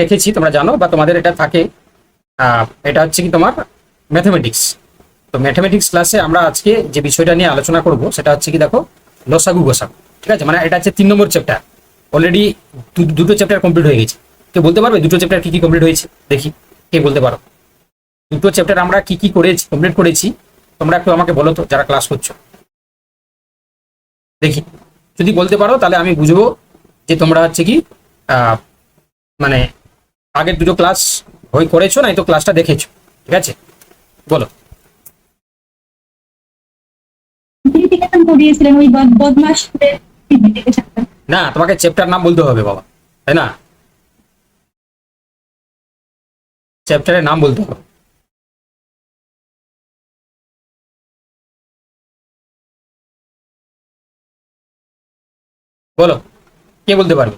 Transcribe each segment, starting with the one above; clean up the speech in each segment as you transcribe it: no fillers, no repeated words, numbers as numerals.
রেখেছি তোমরা জানো বা তোমাদের এটা থাকে। এটা হচ্ছে কি তোমার ম্যাথমেটিক্স। তো ম্যাথমেটিক্স ক্লাসে আমরা আজকে যে বিষয়টা নিয়ে আলোচনা করব সেটা হচ্ছে কি দেখো লসাগু গোসাগু। ঠিক আছে, মানে এটা হচ্ছে 3 নম্বর চ্যাপ্টার। অলরেডি দুটো চ্যাপ্টার কমপ্লিট হয়ে গেছে। কে বলতে পারবে দুটো চ্যাপ্টার কি কি কমপ্লিট হয়েছে? দেখি কে বলতে পারো। দুটো চ্যাপ্টার আমরা কি কি করেছি, কমপ্লিট করেছি, তোমরা একটু আমাকে বলো তো যারা ক্লাস করছো। দেখি যদি বলতে পারো তাহলে আমি বুঝবো যে তোমরা হচ্ছে কি মানে আগের দুটো ক্লাস করেছো না, এই তো ক্লাসটা দেখেছো। ঠিক আছে, বলো। সিম্পলিফিকেশন করিয়েছিলেন ওই বদমাশদের সিম্পলিফিকেশনটা। না, তোমাকে চ্যাপ্টার নাম বলতে হবে বাবা, তাই না? চ্যাপ্টারের নাম বলতে হবে। বলো কে বলতে পারবে?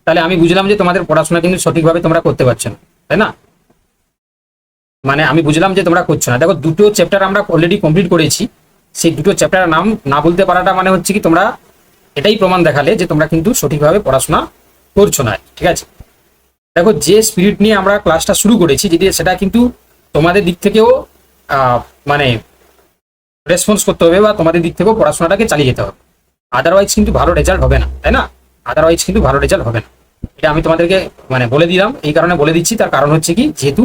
তাহলে আমি বুঝলাম যে তোমাদের পড়াশোনা কিন্তু সঠিকভাবে তোমরা করতে পারছো না, তাই না? মানে আমি বুঝলাম যে তোমরা করছো না। দেখো দুটো চ্যাপ্টার আমরা অলরেডি কমপ্লিট করেছি, সেই দুটো চ্যাপ্টারের নাম না বলতে পারাটা মানে হচ্ছে কি তোমরা এটাই প্রমাণ দেখালে যে তোমরা কিন্তু সঠিকভাবে পড়াশোনা করছো না। ঠিক আছে, দেখো যে স্পিরিট নিয়ে আমরা ক্লাসটা শুরু করেছি, যদি সেটা কিন্তু তোমাদের দিক থেকেও মানে রেসপন্স করতে হবে বা তোমাদের দিক থেকেও পড়াশোনাটাকে চালিয়ে যেতে হবে। আদারওয়াইজ কিন্তু ভালো রেজাল্ট হবে না, তাই না? আদারওয়াইজ কিন্তু ভালো রেজাল্ট হবে না। এটা আমি তোমাদেরকে মানে বলে দিলাম, এই কারণে বলে দিচ্ছি, তার কারণ হচ্ছে কি যেহেতু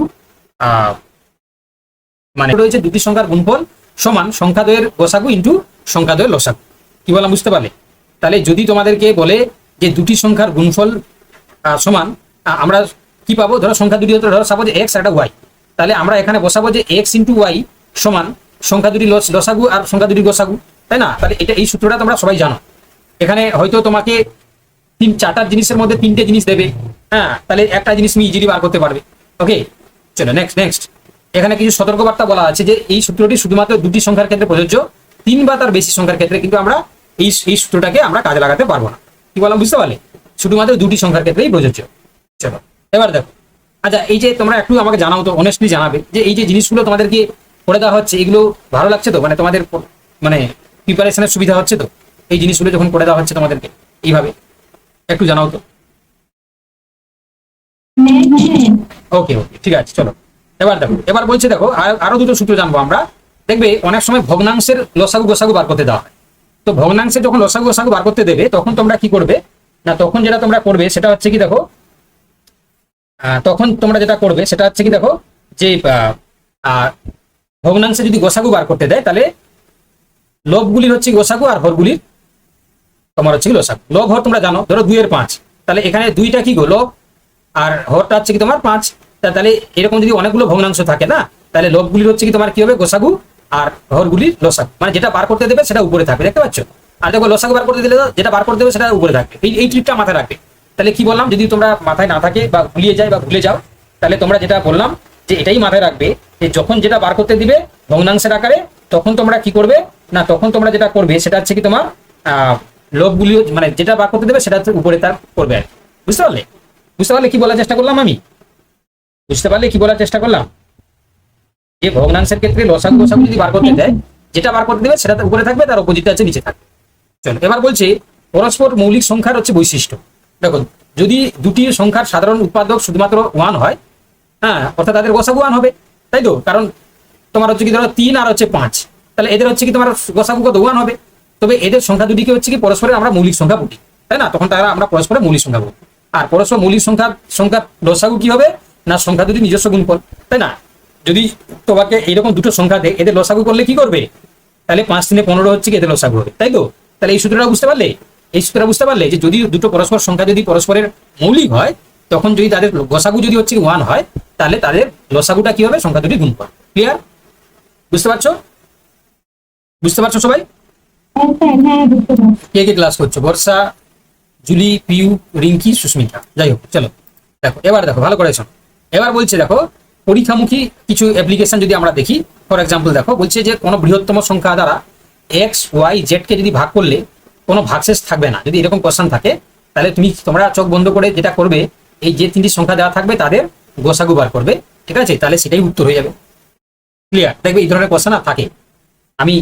মানে রয়েছে দুটি সংখ্যার গুণফল সমান সংখ্যা দ্বয়ের গোসাগু ইন্টু সংখ্যা দ্বয়ের লসাগু। কি বললাম বুঝতে পারলে? তাহলে যদি তোমাদেরকে বলে যে দুটি সংখ্যার গুণফল সমান, আমরা কি পাবো? ধরো সংখ্যা দুটি হতো, ধরো সাপোজ এক্স আর একটা ওয়াই, তাহলে আমরা এখানে বসাবো যে এক্স ইন্টু ওয়াই সমান সংখ্যা দুটি লসাগু আর সংখ্যা দুটি গোসাগু, তাই না? তাহলে এটা এই সূত্রটা তোমরা সবাই জানো। এখানে হয়তো তোমাকে 4টা জিনিসের মধ্যে 3টে জিনিস দেবে, হ্যাঁ, তাহলে একটা জিনিস তুমি ইজিলি বার করতে পারবে। ওকে, চলো নেক্সট। এখানে কিছু সতর্কবার্তা বলা আছে যে এই সূত্রটি শুধুমাত্র দুটি সংখ্যার ক্ষেত্রে প্রযোজ্য, 3 বা তার বেশি সংখ্যার ক্ষেত্রে কিন্তু আমরা এই সূত্রটাকে আমরা কাজে লাগাতে পারবো না। কি বললাম বুঝতে পারলে? শুধুমাত্র দুটি সংখ্যার ক্ষেত্রেই প্রযোজ্য। চলো এবার দেখো, আচ্ছা এই যে তোমরা একটু আমাকে জানাও তো, অনেস্টলি জানাবে যে এই যে জিনিসগুলো তোমাদেরকে করে দেওয়া হচ্ছে এগুলো ভালো লাগছে তো? মানে তোমাদের মানে প্রিপারেশনের সুবিধা হচ্ছে তো এই জিনিসগুলো যখন করে দেওয়া হচ্ছে তোমাদেরকে এইভাবে? একটু জানাও তো। ওকে ঠিক আছে, চলো এবার দেখো। এবার বলছে দেখো আরো দুটো সূত্র জানবো আমরা। দেখবে অনেক সময় ভগ্নাংশের লসাগু গোসাগু বার করতে দেওয়া হয়। তো ভগ্নাংশে যখন লসাগু গোসাগু বার করতে দেবে তখন তোমরা কি করবে না, তখন যেটা তোমরা করবে সেটা হচ্ছে কি দেখো, তখন তোমরা যেটা করবে সেটা হচ্ছে কি দেখো যে ভগ্নাংশে যদি গোসাগু বার করতে দেয় তাহলে লবগুলির হচ্ছে গোসাগু আর হরগুলির তোমার হচ্ছে কি লসাগু। লব হর তোমরা জানো, ধরো 2 এর 5, তাহলে এখানে 2টা কি গো লব আর হরটা হচ্ছে কি তোমার 5। তাহলে এরকম যদি অনেকগুলো ভগ্নাংশ থাকে না, তাহলে লবগুলির হচ্ছে কি তোমার কি হবে গোসাগু আর হরগুলির লসাগু। মানে যেটা বার করতে দেবে সেটা উপরে থাকবে, দেখতে পাচ্ছ? আর দেখো লসাগু বার করতে দিলে যেটা বার করতে দেবে সেটা উপরে থাকবে। এই ট্রিকটা মাথায় রাখবে। তাহলে কি বললাম, যদি তোমরা মাথায় না থাকে বা ভুলিয়ে যায় বা ভুলে যাও, তাহলে তোমরা যেটা বললাম যে এটাই মাথায় রাখবে যে যখন যেটা বার করতে দিবে ভগ্নাংশের আকারে, তখন তোমরা কি করবে না, তখন তোমরা যেটা করবে সেটা হচ্ছে কি তোমার লবগুলি মানে যেটা বার করতে দেবে সেটা উপরে তার করবে আর। বুঝতে পারলে? বুঝতে পারলে কি বলার চেষ্টা করলাম আমি? বুঝতে পারলে কি বলার চেষ্টা করলাম? যে ভগ্নাংশের ক্ষেত্রে লসাগু গোসাগু যদি বার করতে দেয়, যেটা বার করতে দেবে সেটা উপরে থাকবে, তার অপোজিটটা হচ্ছে নিচে থাকবে। চলো এবার বলছে পরস্পর মৌলিক সংখ্যার হচ্ছে বৈশিষ্ট্য। দেখো যদি দুটি সংখ্যার সাধারণ উৎপাদক শুধুমাত্র 1 হয়, হ্যাঁ, অর্থাৎ তাদের গোসাগু 1 হবে, তাই তো? কারণ তোমার হচ্ছে কি ধরো 3 আর হচ্ছে 5, তাহলে এদের হচ্ছে কি তোমার গোসাগু কত 1 হবে। তবে এদের সংখ্যা দুটিকে হচ্ছে কি পরস্পরের আমরা মৌলিক সংখ্যা বলি, তাই না? তখন তারা আমরা পরস্পরের মৌলিক সংখ্যা বলি। আর পরস্পর মৌলিক সংখ্যার লসাগু কি হবে না, সংখ্যা দুটি নিজস্ব গুণফল, তাই না? যদি তোমাকে এইরকম দুটো সংখ্যা দেয়, এদের লসাগু করলে কি করবে? তাহলে 5 3 15 হচ্ছে কি এদের লসাগু হবে, তাই তো? তাহলে এই সূত্রটা বুঝতে পারলে? এই সূত্রটা বুঝতে পারলে যে যদি দুটো পরস্পর সংখ্যা যদি পরস্পরের মৌলিক হয়, তখন যদি তাদের গোসাগু যদি হচ্ছে 1 হয়, তাহলে তাদের লসাগুটা কি হবে? সংখ্যা দুটি গুণফল। ক্লিয়ার? বুঝতে পারছো? বুঝতে পারছো সবাই? কে কে ক্লাস করছো? বর্ষা, জুলি, পিউ, রিঙ্কি, সুস্মিতা, যাই হোক চলো দেখো। এবার দেখো ভালো করেছো। এবার বলছে দেখো পরীক্ষামুখী কিছু অ্যাপ্লিকেশন যদি আমরা দেখি, ফর এক্সাম্পল দেখো বলছে যে কোনো বৃহত্তম সংখ্যা দ্বারা এক্স ওয়াই জেড কে যদি ভাগ করলে কোনো ভাগশেষ থাকবে না। যদি এরকম কোশ্চেন থাকে তাহলে তোমরা চোখ বন্ধ করে যেটা করবে, এই যে 3টি সংখ্যা দেওয়া থাকবে তাদের গোসাগু বার করবে, ঠিক আছে? তাহলে সেটাই উত্তর হয়ে যাবে। ক্লিয়ার? দেখবে এই ধরনের কোশ্চেন থাকে। আমি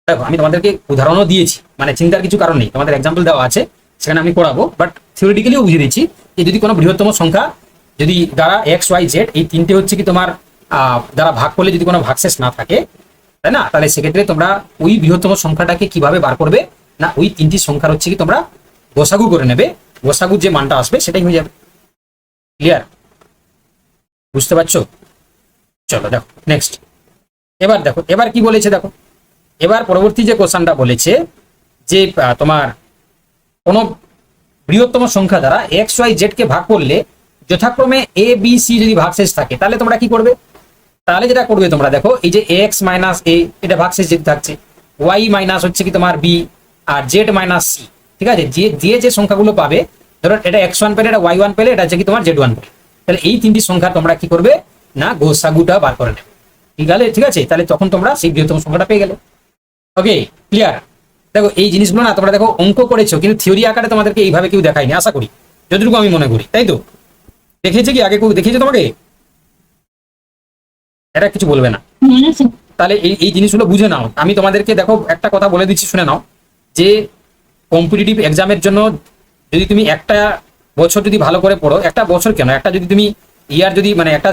দেখো আমি তোমাদেরকে উদাহরণও দিয়েছি, মানে চিন্তার কিছু কারণ নেই, তোমাদের এক্সাম্পল দেওয়া আছে সেখানে আমি করাবো, বাট থিওরিটিক্যালিও বুঝিয়ে দিচ্ছি যে যদি কোনো বৃহত্তম সংখ্যা যদি দ্বারা এক্স ওয়াই জেড এই তিনটে হচ্ছে কি তোমার দ্বারা ভাগ করলে যদি কোনো ভাগশেষ না থাকে, তাই না, তাহলে সেক্ষেত্রে তোমরা ওই বৃহত্তম সংখ্যাটাকে কিভাবে বার করবে না, ওই তিনটি সংখ্যার হচ্ছে কি তোমরা গোসাগু করে নেবে, গোসাগুর যে মানটা আসবে সেটাই হয়ে যাবে। ক্লিয়ার? বুঝতে পারছো? চলো দেখো নেক্সট। এবার দেখো এবার কি বলেছে, দেখো এবার পরবর্তী যে কোশ্চেনটা বলেছে যে তোমার কোন বৃহত্তম সংখ্যা দ্বারা এক্স ওয়াই জেড কে ভাগ করলে যথাক্রমে এ বি সি যদি ভাগশেষ থাকে, তাহলে তোমরা কি করবে? তাহলে যেটা করবে তোমরা দেখো, এই যে এক্স মাইনাস এ এটা ভাগশেষ যেতে থাকছে, ওয়াই মাইনাস হচ্ছে কি তোমার বি, আর জেড মাইনাস সি, ঠিক আছে, যে সংখ্যাগুলো পাবে, ধরো এটা এক্স ওয়ান পেলে, এটা ওয়াই ওয়ান পেলে, এটা হচ্ছে কি তোমার জেড ওয়ান পেলে, তাহলে এই তিনটি সংখ্যা তোমরা কি করবে না গোসাগুটা বার করে নেবে। ঠিক আছে, তাহলে তখন তোমরা সেই বৃহত্তম সংখ্যাটা পেয়ে গেলে। ওকে, ক্লিয়ার? দেখো এই জিনিসগুলো না তোমরা দেখো অঙ্ক করেছো, কিন্তু থিওরি আকারে তোমাদেরকে এইভাবে কেউ দেখায়নি, আশা করি, যতটুকু আমি মনে করি, তাই তো? দেখেছে কি আগে কেউ দেখেছে তোমাকে? এটা কিছু বলবে না। না স্যার। তাহলে এই জিনিসগুলো বুঝে নাও। আমি তোমাদেরকে দেখো একটা কথা বলে দিচ্ছি, শুনে নাও, যে কম্পিটিটিভ এক্সামের জন্য যদি তুমি একটা বছর যদি ভালো করে পড়ো, একটা বছর কেন, একটা যদি তুমি ইয়ার যদি মানে একটা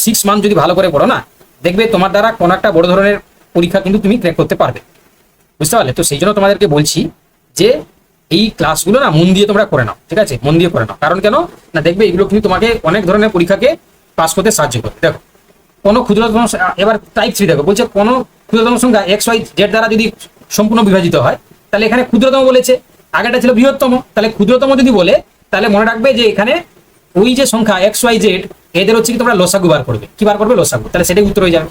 6 মান্থ যদি ভালো করে পড়ো না, দেখবে তোমার দ্বারা কোনো একটা বড় ধরনের পরীক্ষা কিন্তু তুমি ক্র্যাক করতে পারবে। বুঝতে পারলে? তো সেই জন্য তোমাদেরকে বলছি যে এই ক্লাসগুলো না মন দিয়ে তোমরা করে নাও, ঠিক আছে, মন দিয়ে করে নাও। কারণ কেন না, দেখবে এগুলো কিন্তু তোমাকে অনেক ধরনের পরীক্ষাকে পাস করতে সাহায্য করবে। দেখো কোনো ক্ষুদ্রতম, এবার টাইপ 3 দেখো, বলছে কোনো ক্ষুদ্রতম সংখ্যা এক্স ওয়াই জেড দ্বারা যদি সম্পূর্ণ বিভাজিত হয়, তাহলে এখানে ক্ষুদ্রতম বলেছে, আগেটা ছিল বৃহত্তম, তাহলে ক্ষুদ্রতম যদি বলে, তাহলে মনে রাখবে যে এখানে ওই যে সংখ্যা এক্স ওয়াই জেড এদের হচ্ছে কি তোমরা লসাগু বার করবে। কি বার করবে? লসাগু। তাহলে সেটাই উত্তর হয়ে যাবে।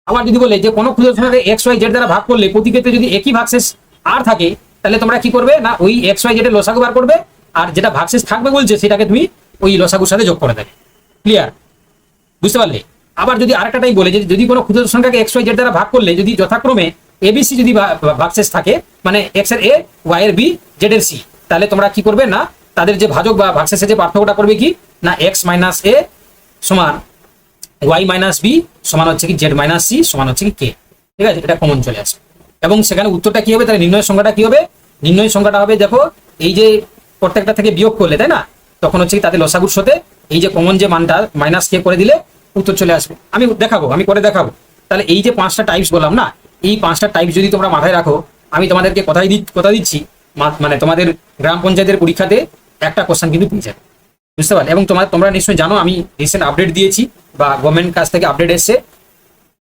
আবার যদি বলে যে কোনো ক্ষুদ্র সংখ্যাকে এক্স ওয়াই জেড দ্বারা ভাগ করলে প্রতি ক্ষেত্রে যদি একই ভাগশেষ আর থাকে, তাহলে তোমরা কি করবে না ওই এক্স ওয়াই জেড এর লসাগু বার করবে, আর যেটা ভাগশেষ থাকবে বলছে সেটাকে তুমি ওই লসাগুর সাথে যোগ করে দেবে। ক্লিয়ার? বুঝতে পারলে? আবার যদি আরেকটাই বলে যে যদি কোনো ক্ষুদ্র সংখ্যাকে এক্স ওয়াই জেড দ্বারা ভাগ করলে যদি যথাক্রমে এবিসি যদি ভাগশেষ থাকে, মানে এক্স এর এ, ওয়াই এর বি, জেড এর সি, তাহলে তোমরা কি করবে না তাদের যে ভাজক বা ভাগশেষের যে পার্থক্যটা করবে কি না এক্স মাইনাস এ সমান ওয়াই মাইনাস বি সমান হচ্ছে কি জেড মাইনাস সি সমান হচ্ছে কি কে। ঠিক আছে, এটা কমন চলে আসবে এবং সেখানে উত্তরটা কি হবে, তাহলে নির্ণয় সংখ্যাটা কি হবে? নির্ণয় সংখ্যাটা হবে দেখো এই যে প্রত্যেকটা থেকে বিয়োগ করলে, তাই না, তখন হচ্ছে কি তাদের লসাগুর সাথে এই যে কমন যে মানটা মাইনাস কে করে দিলে উত্তর চলে আসবে। আমি দেখাবো, আমি করে দেখাবো। তাহলে এই যে 5টা টাইপস বললাম না, এই 5টা টাইপ যদি তোমরা মাথায় রাখো, আমি তোমাদেরকে কথা দিচ্ছি, মানে তোমাদের গ্রাম পঞ্চায়েতের পরীক্ষাতে একটা কোশ্চেন কিন্তু পেয়ে যাবে। বুঝতে পারলে? এবং তোমরা নিশ্চয়ই জানো আমি রিসেন্ট আপডেট দিয়েছি বা গভর্নমেন্ট কাছ থেকে আপডেট এসছে,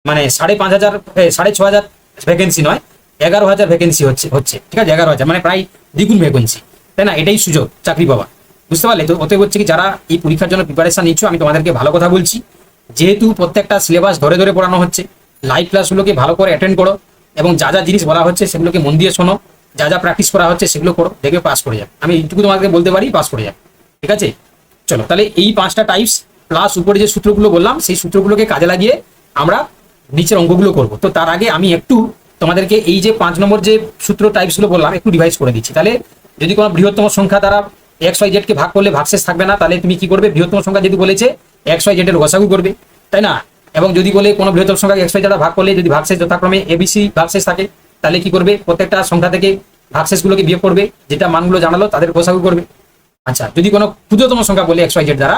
মানে 6,500 ভ্যাকেন্সি নয়, 11,000 ভ্যাকেন্সি হচ্ছে, ঠিক আছে, 11,000 মানে প্রায় দ্বিগুণ ভ্যাকেন্সি, তাই না? এটাই সুযোগ চাকরি পাওয়া। বুঝতে পারলে? তো ওতে হচ্ছে কি যারা এই পরীক্ষার জন্য প্রিপারেশন নিচ্ছ, আমি তোমাদেরকে ভালো কথা বলছি, যেহেতু প্রত্যেকটা সিলেবাস ধরে ধরে পড়ানো হচ্ছে, লাইভ ক্লাসগুলোকে ভালো করে অ্যাটেন্ড করো এবং যা যা জিনিস বলা হচ্ছে সেগুলোকে মন দিয়ে শোনো, যা যা প্র্যাকটিস করা হচ্ছে সেগুলো করো, দেখবে পাস করে যাবে। আমি এইটুকু তোমাকে বলতে পারি, পাস করে যাবে। ঠিক আছে, চলো তাহলে এই 5টা টাইপস প্লাস উপরে যে সূত্রগুলো বললাম সেই সূত্রগুলোকে কাজে লাগিয়ে আমরা নিচের অঙ্কগুলো করব। তো তার আগে আমি একটু তোমাদেরকে এই যে 5 নম্বর যে সূত্র টাইপসগুলো বললাম একটু ডিভাইস করে দিচ্ছি। তাহলে যদি কোনো বৃহত্তম সংখ্যা দ্বারা এক্স ওয়াই জেড কে ভাগ করলে ভাগশেষ থাকবে না, তাহলে তুমি কি করবে? বৃহত্তম সংখ্যা যদি বলেছে এক্স ওয়াই জেড এর লসাগু করবে, তাই না? এবং যদি বলে কোনো বৃহত্তম সংখ্যা এক্স ওয়াই দ্বারা ভাগ করলে যদি ভাগশেষ যথাক্রমে এবিসি ভাগশেষ থাকে, তাহলে কি করবে? প্রত্যেকটা সংখ্যা থেকে ভাগশেষগুলোকে বিয়োগ করবে, যেটা মানগুলো জানালো তাদের লসাগু করবে। আচ্ছা, যদি কোনো ক্ষুদ্রতম সংখ্যা বলে এক্স ওয়াই জেড দ্বারা,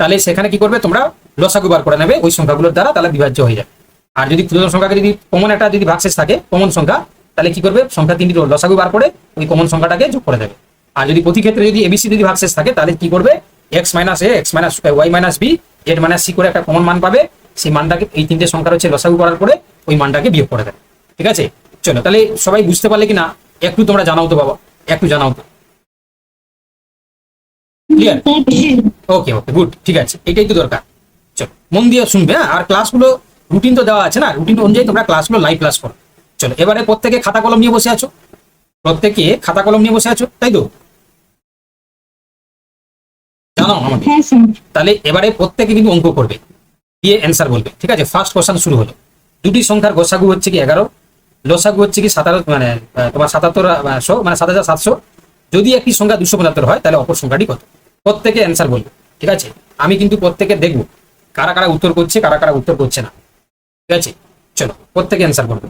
তাহলে সেখানে কি করবে? তোমরা লসাগু বার করে নেবে ওই সংখ্যাগুলোর দ্বারা, তাহলে বিভাজ্য হয়ে যাবে। আর যদি ক্ষুদ্রতম সংখ্যাকে যদি কমন একটা যদি ভাগশেষ থাকে কমন সংখ্যা, তাহলে কি করবে? সংখ্যা 3টি লসাগু বার করে ওই কমন সংখ্যাটাকে যোগ করে দেবে। আর যদি প্রতি ক্ষেত্রে যদি এবিসি যদি ভাগশেষ থাকে, তাহলে কি করবে? X minus A, X minus Y minus B, Z minus C করে একটা কমন মান পাবে, সেই মানটাকে এই 3টে সংখ্যার হচ্ছে লসাগু করার পরে ওই মানটাকে বিয়োগ করে দেবে। ঠিক আছে, চলো তাহলে সবাই বুঝতে পারলে কিনা একটু তোমরা জানাও তো বাবা, একটু জানাও তো। ক্লিয়ার? ওকে ওকে, গুড, ঠিক আছে, এটাই তো দরকার। চলো মন দিয়ে শুনবে, হ্যাঁ। আর ক্লাসগুলো রুটিন তো দেওয়া আছে না, রুটিন অনুযায়ী তোমরা ক্লাসগুলো লাইভ ক্লাস করো। চলো এবারে প্রত্যেকে খাতা কলম নিয়ে বসে আছো, প্রত্যেকে খাতা কলম নিয়ে বসে আছো, তাই তো? জানো আমাকে? হ্যাঁ স্যার। তাহলে এবারে প্রত্যেকে কিন্তু অঙ্ক করবে, দিয়ে অ্যান্সার বলবে। ঠিক আছে, ফার্স্ট কোশ্চেন শুরু হলো। দুটি সংখ্যার গোসাগু হচ্ছে কি 11, লসাগু হচ্ছে কি 17, মানে তোমার 7700 মানে 7,700। যদি একটি সংখ্যা 275 হয়, তাহলে অপর সংখ্যাটি কত? প্রত্যেকে অ্যান্সার বলবে। ঠিক আছে, আমি কিন্তু প্রত্যেকে দেখবো কারা কারা উত্তর করছে, কারা কারা উত্তর করছে না। ঠিক আছে, চলো প্রত্যেকে অ্যান্সার করবে।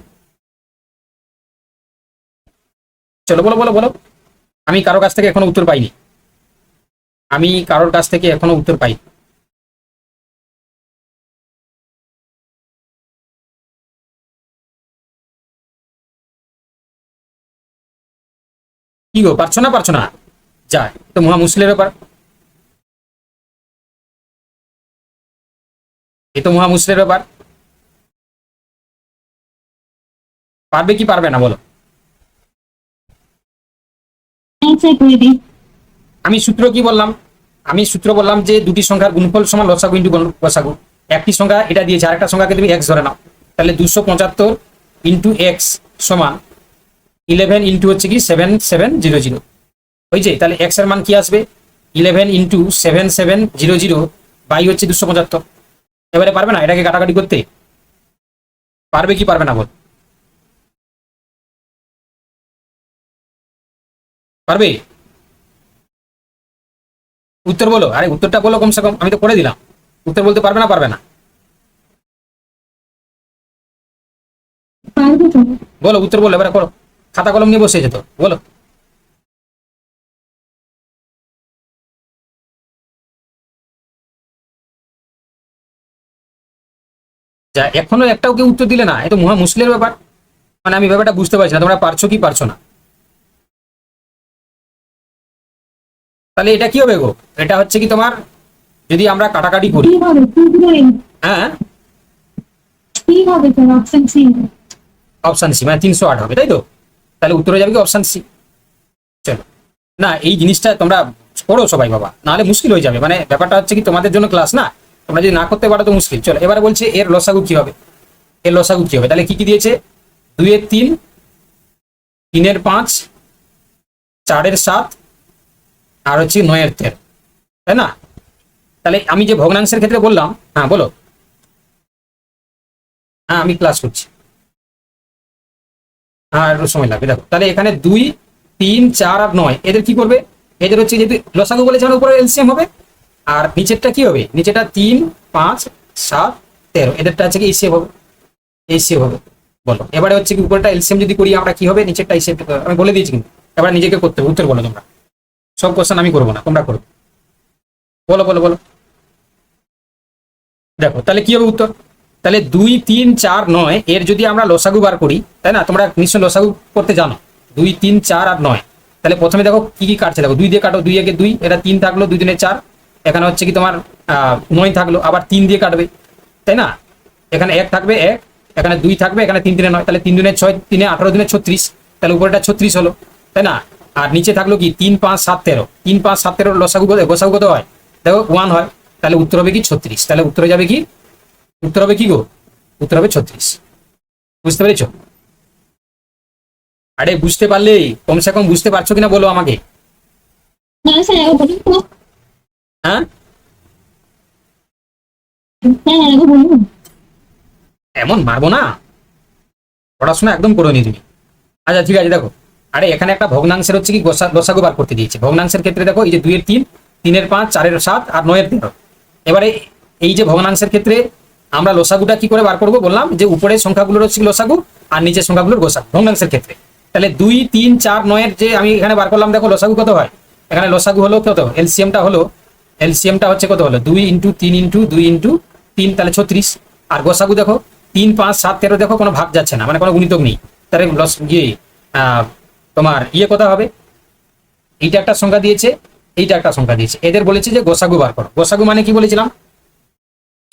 চলো বলো বলো বলো, আমি কারো কাছ থেকে এখনো উত্তর পাইনি। আমি কারোর কাছ থেকে এখনো উত্তর পাই। কি গো, পারছো না পারছো না? যা, এ তো মহা মুশকিলের ব্যাপার, এ তো মহা মুশকিলের ব্যাপার। পারবে কি পারবে না বলো? অ্যান্সার করে দিই। আমি সূত্র কি বললাম? আমি সূত্র বললাম যে দুটি সংখ্যার গুণফল সমান লসাগু ইন্টু গসাগু। একটি সংখ্যা এটা দিয়েছে, আরেকটা সংখ্যাকে তুমি এক্স ধরে নাও, তাহলে 275 ইন্টু এক্স সমান 11 ইন্টু হচ্ছে কি 7700 হয়েছে। তাহলে এক্স এর মান কি আসবে? 11 ইন্টু 7700 বাই হচ্ছে 275। এবারে পারবে না এটাকে কাটাকাটি করতে? পারবে কি পারবে না বল? পারবে? উত্তর বলো, আরে উত্তরটা বলো কমসে কম, আমি তো করে দিলাম। উত্তর বলতে পারবে না পারবে না? পারবো তো। বলো উত্তর বলো, এবারে করো, খাতা কলম নিয়ে বসে যেত, বলো। যা, এখনো একটাও কেউ উত্তর দিলে না, এ তো মহা মুশকিলের ব্যাপার। মানে আমি ব্যাপারটা বুঝতে পারছি না তোমরা পারছো কি পারছো না। তাহলে এটা কি হবে গো? এটা হচ্ছে কি তোমার, যদি আমরা কাটাকাটি করি, কি হবে? হ্যাঁ, কি হবে sir? Option C. Option C মানে 308 হবে, তাই তো? তাহলে উত্তরে যাবে কি অপশন সি। চলো, না এই জিনিসটা তোমরা করো সবাই বাবা, নাহলে মুশকিল হয়ে যাবে। মানে ব্যাপারটা হচ্ছে কি তোমাদের জন্য ক্লাস না, তোমরা যদি না করতে পারো তো মুশকিল। চলো এবারে বলছে এর লসাগু কি হবে। এর লসাগু কি হবে? তাহলে কি কি দিয়েছে? 2 এর 3, 3 এর 5, 4 এর 7 আর হচ্ছে 9 এর 13, তাই না? তাহলে আমি যে ভগ্নাংশের ক্ষেত্রে বললাম, হ্যাঁ বলো। হ্যাঁ আমি ক্লাস করছি, হ্যাঁ একটু সময় লাগবে। দেখো তাহলে এখানে 2, 3, 4 আর 9 এদের কি করবে? এদের হচ্ছে যেহেতু লসাগু বলেছে মানে উপরে এলসিএম হবে, আর নিচেরটা কি হবে? নিচেরটা 3, 5, 7, 13, এদেরটা হচ্ছে কি এসিএফ হবে, এসিএফ হবে। বলো এবারে হচ্ছে কি উপরটা এলসিএম যদি করি আমরা কি হবে, নিচেরটা এসিএফ আমি বলে দিয়েছি কিন্তু, এবার নিজেকে করতে হবে। উত্তর বলো তোমরা, সব কোশ্চেন আমি করবো না, তোমরা করো। বলো বলো বলো। দেখো তাহলে কি হবে উত্তর? তাহলে 2, 3, 4, 9 এর যদি আমরা লসাগু বার করি, তাই না? তোমরা নিশ্চয় লসাগু করতে জানো। 2, 3, 4 আর 9, তাহলে প্রথমে দেখো কি কি কাটছে, দেখো 2 দিয়ে কাটো, 2 একে 2, এটা 3 থাকলো, 2 দুনে 4, এখানে হচ্ছে কি তোমার 9 থাকলো, আবার 3 দিয়ে কাটবে, তাই না? এখানে 1 থাকবে 1, এখানে 2 থাকবে, এখানে 3 3 9, তাহলে 3 দুনে 6, 3 18 দুনে 36, তাহলে উপরেটা 36 হলো, তাই না? আর নিচে থাকলো কি 3, 5, 7, 13, 3, 5, 7, 13 লসাগু গোসাগু কত হয়? দেখো 1 হয়, তাহলে উত্তর হবে কি 36। তাহলে উত্তরে যাবে কি? উত্তর হবে কি গো? উত্তর হবে 36। বুঝতে পেরেছো? আরে বুঝতে পারলে কমসে কম বুঝতে পারছো কিনা বলো আমাকে। না স্যার, আগে বলুন তো। হ্যাঁ, স্যার আগে বলুন। এমন মারবো না, পড়াশোনা একদম করো নি তুমি। আচ্ছা ঠিক আছে, দেখো আরে এখানে একটা ভগ্নাংশের হচ্ছে কি লসাগু বার করতে দিয়েছে। ভগ্নাংশের ক্ষেত্রে দেখো এই যে 2 এর 3, 3 এর 5, 4 এর 7 আর 9 এর 13। এবারে এই যে ভগ্নাংশের ক্ষেত্রে আমরা লসাগুটা কি করে বার করবো বললাম, যে উপরের সংখ্যাগুলোর হচ্ছে লসাগু আর নিচের সংখ্যাগুলোর গোসাগু ভগ্নাংশের ক্ষেত্রে। তাহলে 2, 3, 4, 9 এর যে আমি এখানে বার করলাম, দেখো লসাগু কত হয়? এখানে লসাগু হলো কত? এলসিএমটা হচ্ছে কত হলো? 2 ইন্টু 3 ইন্টু 2 ইন্টু 3, তাহলে 36। আর গোসাগু দেখো 3, 5, 7, 13, দেখো কোনো ভাগ যাচ্ছে না, মানে কোনো গুণিতক নেই। তাহলে তোমার কত হবে? এইটা একটা সংখ্যা দিয়েছে, এইটা একটা সংখ্যা দিয়েছে, এদের বলেছে যে গোসাগু বার করো। গোসাগু মানে কি বলেছিলাম?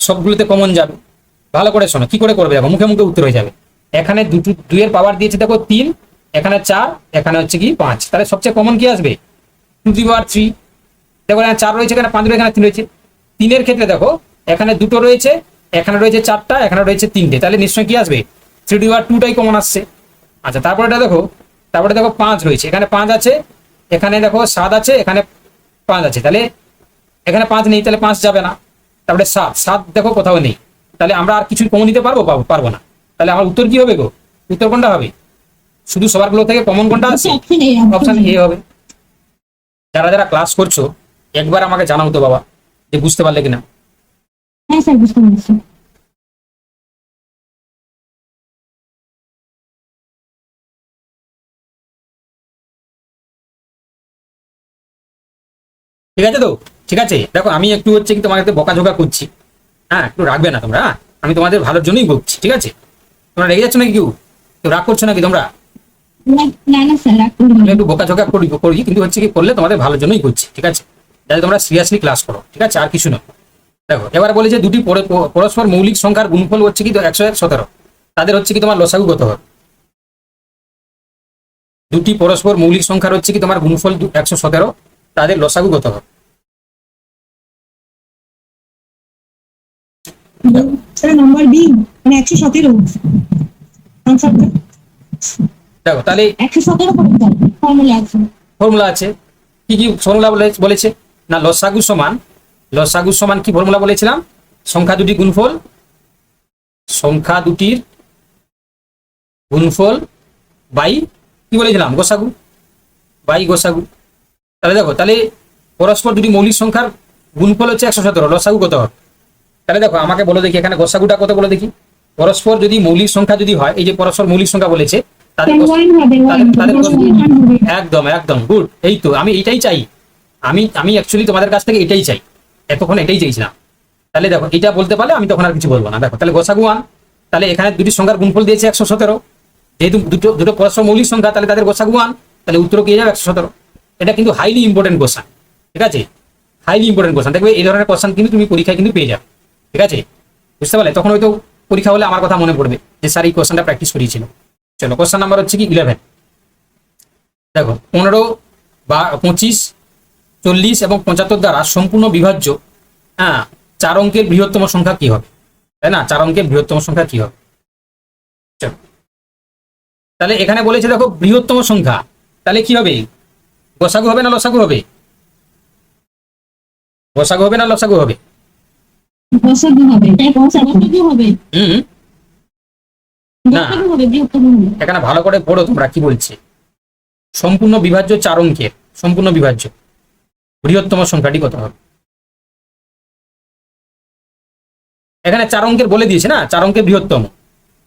সবগুলোতে কমন যাবে। ভালো করে শোনো কি করে করবে, দেখো মুখে মুখে উত্তর হয়ে যাবে। এখানে 2 এর পাওয়ার দিয়েছে দেখো 3, এখানে 4, এখানে হচ্ছে কি 5, তাহলে সবচেয়ে কমন কি আসবে? 2 3। দেখো এখানে 4 রয়েছে, এখানে 5 রয়েছে, এখানে 3 রয়েছে। 3 এর ক্ষেত্রে দেখো এখানে 2টো রয়েছে, এখানে রয়েছে 4টা, এখানে রয়েছে 3টে, তাহলে নিশ্চয়ই কি আসবে? 3 কমন আসছে। আচ্ছা তারপরে দেখো, তারপরে দেখো 5 রয়েছে, এখানে 5 আছে, এখানে দেখো 7 আছে, এখানে 5 আছে, তাহলে এখানে 5 নেই, তাহলে 5 যাবে না। তারপরে 7, 7 দেখো কোথাও নেই, তাহলে আমরা আর কিছু কমন নিতে পারবো? পারবো না। তাহলে আমার উত্তর কি হবে গো? উত্তর কোনটা হবে? শুধু সবার গুলো থেকে কমন কোনটা আছে? অপশন এ হবে। যারা যারা ক্লাস করছো একবার আমাকে জানাও তো বাবা, যে বুঝতে পারলে কিনা। হ্যাঁ স্যার, বুঝতে পেরেছি। ঠিক আছে তো? ঠিক আছে, দেখো আমি একটু হচ্ছে কি তোমাকে বকাঝোকা করছি, হ্যাঁ একটু রাখবে না তোমরা, হ্যাঁ আমি তোমাদের ভালোর জন্যই বকছি, ঠিক আছে? তোমরা রেগে যাচ্ছ নাকি, কেউ রাগ করছো নাকি তোমরা? না না স্যার রাগ করবেন আমি না। একটু বকাঝোকা করি কিন্তু হচ্ছে কি করলে তোমাদের ভালোর জন্যই করছি, ঠিক আছে? যাতে তোমরা সিরিয়াসলি ক্লাস করো, ঠিক আছে, আর কিছু না। দেখো এবার বলে যে দুটি পরস্পর মৌলিক সংখ্যার গুণফল হচ্ছে কি 117, তাদের হচ্ছে কি তোমার লসাগু কত হবে? দুটি পরস্পর মৌলিক সংখ্যার হচ্ছে কি তোমার গুণফল 117, তাদের লসাগু কত হবে? স্যার নাম্বার বি মানে 117 আনসারটা দেখো তাহলে 117 করতে হবে ফর্মুলা আছে। ফর্মুলা আছে, কি কি ফর্মুলা বলেছে না, লসাগু সমান কি ফর্মুলা বলেছিলাম, সংখ্যা দুটি গুণফল, সংখ্যা দুটির গুণফল বাই কি বলেছিলাম, গোসাগু, বাই গোসাগু। তাহলে দেখো তাহলে পরস্পর দুটি মৌলিক সংখ্যার গুণফল হচ্ছে 117, লসাগু কত হবে? তাহলে দেখো আমাকে বলো দেখি এখানে গোসাগুটা কত বলে দেখি। পরস্পর যদি মৌলিক সংখ্যা যদি হয়, এই যে পরস্পর মৌলিক সংখ্যা বলেছে, তাদের স্যার ওয়ান হবে তাদের ওয়ান হবে। একদম একদম গুড, এই তো আমি এইটাই চাই, আমি অ্যাকচুয়ালি তোমাদের কাছ থেকে এটাই চাই, এতক্ষণ এটাই চাইছিলাম। তাহলে দেখো এটা বলতে পারলে আমি তখন আর কিছু বলবো না। দেখো তাহলে গোসাগু 1, তাহলে এখানে দুটি সংখ্যার গুণফল দিয়েছে 117, যেহেতু দুটো পরস্পর মৌলিক সংখ্যা, তাহলে তাদের গোসাগু 1, তাহলে উত্তর কি যাবে 117। এটা কিন্তু হাইলি ইম্পর্টেন্ট কোশ্চেন, ঠিক আছে, হাইলি ইম্পর্টেন্ট কোশ্চেন। দেখবে এই ধরনের কোশ্চেন কিন্তু তুমি পরীক্ষায় কিন্তু পেয়ে যাবে, ঠিক আছে, বুঝতে পারলে? তখন হয়তো পরীক্ষা হলে আমার কথা মনে পড়বে যে স্যার এই কোশ্চেনটা প্র্যাকটিস করিয়েছিল। চলো কোশ্চেন নাম্বার হচ্ছে কি 11। দেখো 15 বা 25, 40 এবং 75 দ্বারা সম্পূর্ণ বিভাজ্য, হ্যাঁ 4 অঙ্কের বৃহত্তম সংখ্যা কি হবে? তাই না, 4 অঙ্কের বৃহত্তম সংখ্যা কি হবে? চলো তাহলে এখানে বলেছে দেখো বৃহত্তম সংখ্যা, তাহলে কি হবে, গোসাগু হবে না লসাগু হবে? গোসাগু হবে না লসাগু হবে? গসাগু হবে তাই গসাগু হবে হুম, না। গসাগু হবে বৃহত্তম হবে। এখানে ভালো করে পড়ো তোমরা কি বলছে। সম্পূর্ণ বিভাজ্য 4 অঙ্কের, সম্পূর্ণ বিভাজ্য বৃহত্তম সংখ্যাটি কত হবে? এখানে 4 অঙ্কের বলে দিয়েছে না, 4 অঙ্কের বৃহত্তম।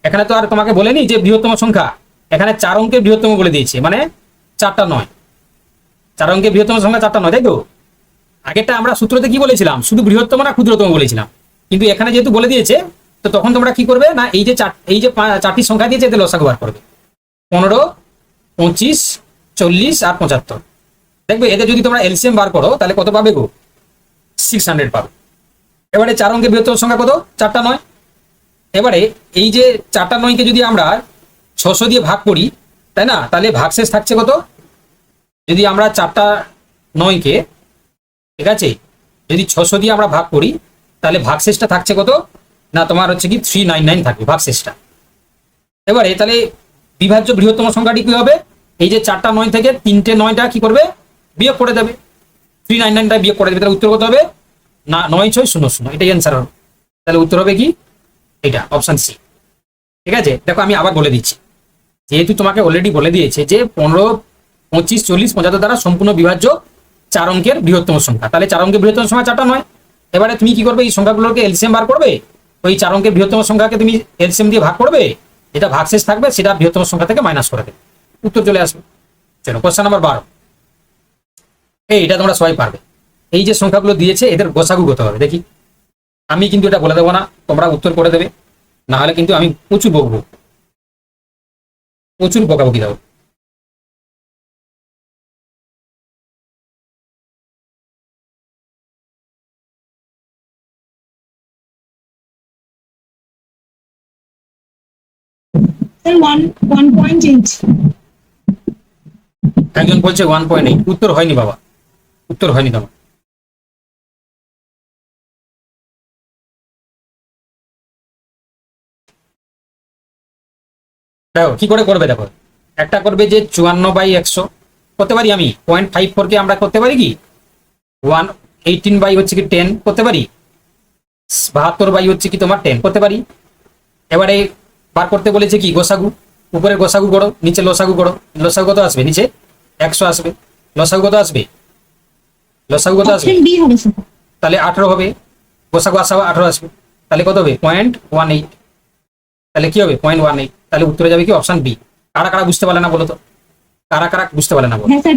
এখানে তো আর তোমাকে বলেনি যে বৃহত্তম সংখ্যা, এখানে 4 অঙ্কের বৃহত্তম বলে দিয়েছে, মানে 4টা নয়, 4 অঙ্কের বৃহত্তম সংখ্যা 4টা নয়, তাই তো? আগেরটা আমরা সূত্রতে কি বলেছিলাম, শুধু বৃহত্তম না ক্ষুদ্রতম বলেছিলাম, কিন্তু এখানে যেহেতু বলে দিয়েছে, তো তখন তোমরা কি করবে না, এই যে 4টি সংখ্যা দিয়েছে এতে লসাগু বার করবে, 15, 25, 40 আর 75। দেখবে এদের যদি তোমরা এলসিএম বার করো তাহলে কত পাবে গো, 600 পাবে। এবারে 4 অঙ্কের বৃহত্তম সংখ্যা কত, 4টা নয়। এবারে এই যে 4টা নয়কে যদি আমরা 600 দিয়ে ভাগ করি, তাই না, তাহলে ভাগশেষ থাকছে কত, যদি আমরা 4টা নয়কে, ঠিক আছে, যদি 600 দিয়ে আমরা ভাগ করি, তাহলে ভাগশেষটা থাকছে কত না, তোমার হচ্ছে কি 399 থাকবে ভাগশেষটা। এবারে তাহলে বিভাজ্য বৃহত্তম সংখ্যাটি কি হবে, এই যে 4টা 9 থেকে 3টে 9টা কি করবে, বিয়োগ করে দেবে, 399টা বিয়োগ করে দেবে, তাহলে উত্তর কত হবে না 9600, এটাই অ্যান্সার হবে। তাহলে উত্তর হবে কি এটা, অপশন সি, ঠিক আছে। দেখো আমি আবার বলে দিচ্ছি, যেহেতু তোমাকে অলরেডি বলে দিয়েছে যে 15, 25, 40, 75 দ্বারা সম্পূর্ণ বিভাজ্য 4 অঙ্কের বৃহত্তম সংখ্যা, তাহলে 4 অঙ্কের বৃহত্তম সংখ্যা 4টা নয়। এবারে তুমি কি করবে, এই সংখ্যাগুলোকে এলসিএম বার করবে, ওই 4 অঙ্কের বৃহত্তম সংখ্যাকে তুমি এলসিএম দিয়ে ভাগ করবে, যেটা ভাগশেষ থাকবে সেটা বৃহত্তম সংখ্যা থেকে মাইনাস করে দেবে, উত্তর চলে আসবে। চলো কোশ্চেন নাম্বার 12, এটা তোমরা সবাই পারবে। এই যে সংখ্যাগুলো দিয়েছে এদের গোসাগু কত হবে দেখি। আমি কিন্তু এটা বলে দেবো না, তোমরা উত্তর করে দেবে, না হলে কিন্তু আমি প্রচুর বকবো, প্রচুর বকাবকি দেবো। স্যার 1.8 একজন বলছে 1.8, উত্তর হয়নি বাবা, উত্তর হয়নি তোমার। দেখো কি করে করবে, দেখো একটা করবে যে 54/100 করতে পারি আমি, 0.54 কে আমরা করতে পারি কি 118 হচ্ছে কি 10 করতে পারি, 72 হচ্ছে কি তোমার 10 করতে পারি। এবারে বার করতে বলেছে কি গোসাগু, উপরে গোসাগু করো, নিচে লসাগু করো, লসাগু কত আসবে, নিচে 100 আসবে, লসাগু কত আসবে, লসাগু কত আসবে, অপশন বি হবে স্যার। তাহলে 18 হবে, গোসাগু আসা 18 আসবে, তাহলে কত হবে 0.18, তাহলে কি হবে 0.18, তাহলে উত্তরে যাবে কি অপশন বি। কারা কারা বুঝতে পারলে না বলো তো, কারা কারা বুঝতে পারলে না বলো। হ্যাঁ স্যার